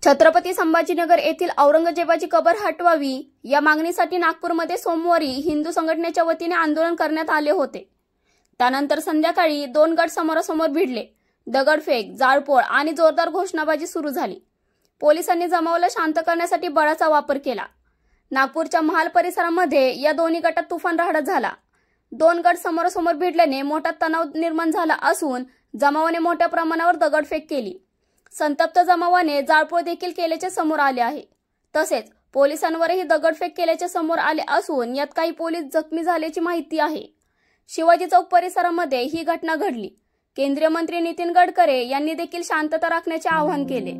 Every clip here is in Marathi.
छत्रपती संभाजीनगर येथील औरंगजेबाची कबर हटवावी या मागणीसाठी नागपूरमध्ये सोमवारी हिंदू संघटनेच्या वतीने आंदोलन करण्यात आले होते। त्यानंतर संध्याकाळी दोन गट समोरासमोर भिडले। दगडफेक, जाळपोळ आणि जोरदार घोषणाबाजी सुरू झाली। पोलिसांनी जमावाला शांत करण्यासाठी बळाचा वापर केला। नागपूरच्या महाल परिसरामध्ये या दोन्ही गटात तुफान राहाडा झाला। दोन गट समोरासमोर भिडल्याने मोठा तणाव निर्माण झाला असून जमावाने मोठ्या प्रमाणावर दगडफेक केली। संतप्त जमावाने जाळपोळ देखील केल्याचे समोर आले आहे। तसेच पोलिसांवरही दगडफेक केल्याचे समोर आले असून यात काही पोलीस जखमी झाल्याची माहिती आहे। शिवाजी चौक परिसरामध्ये ही घटना घडली। केंद्रीय मंत्री नितीन गडकरी यांनी देखील शांतता राखण्याचे आवाहन केले।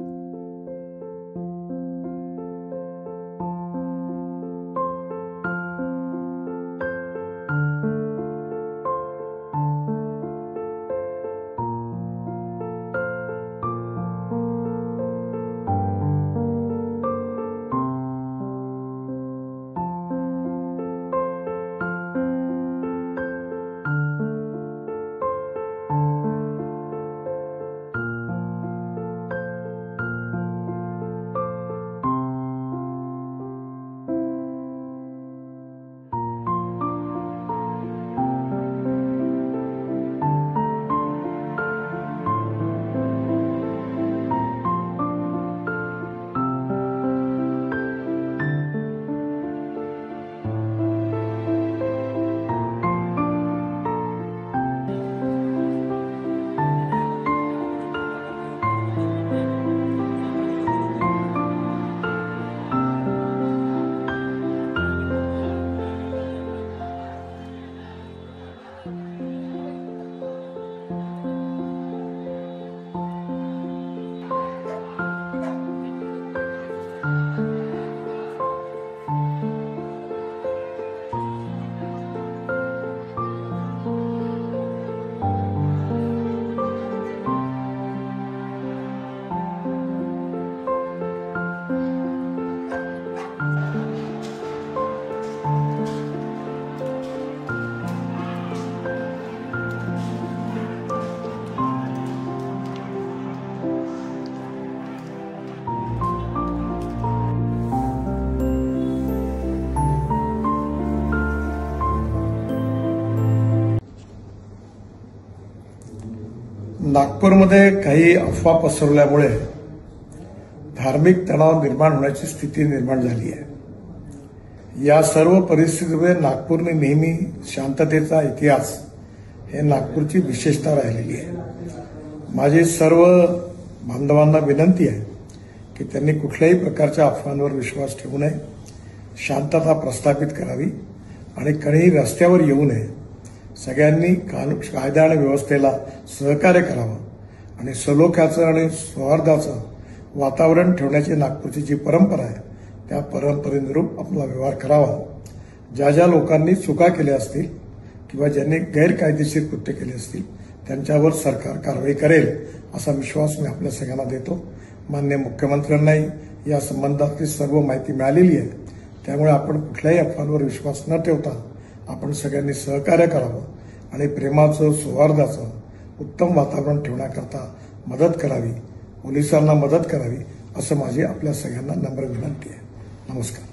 नागपूरमध्ये काही अफवा पसरवल्यामुळे धार्मिक तणाव निर्माण होण्याची स्थिती निर्माण झाली आहे। या सर्व परिस्थितीमध्ये नागपूरने नेहमी शांततेचा इतिहास हे नागपूरची विशेषता राहिलेली आहे। माझी सर्व बांधवांना विनंती आहे की त्यांनी कुठल्याही प्रकारच्या अफवांवर विश्वास ठेवू नये, शांतता प्रस्थापित करावी आणि कोणीही रस्त्यावर येऊ नये। सगळ्यांनी कायदा आणि व्यवस्थेला सहकार्य करावं आणि सलोख्याचं आणि सौहार्दाचं वातावरण ठेवण्याची नागपूरची जी परंपरा आहे त्या परंपरेनुरूप आपला व्यवहार करावा। ज्या ज्या लोकांनी चुका केल्या असतील किंवा ज्यांनी गैरकायदेशीर कृत्य केले असतील त्यांच्यावर सरकार कारवाई करेल असा विश्वास मी आपल्या सगळ्यांना देतो। माननीय मुख्यमंत्र्यांनाही या संबंधातली सर्व माहिती मिळालेली आहे, त्यामुळे आपण कुठल्याही अफवांवर विश्वास न ठेवता आपण सगळ्यांनी सहकार्य करावं आणि प्रेमाचं, सौहार्दाचं उत्तम वातावरण ठेवण्याकरता मदत करावी, पोलिसांना मदत करावी असं माझी आपल्या सगळ्यांना नम्र विनंती आहे। नमस्कार।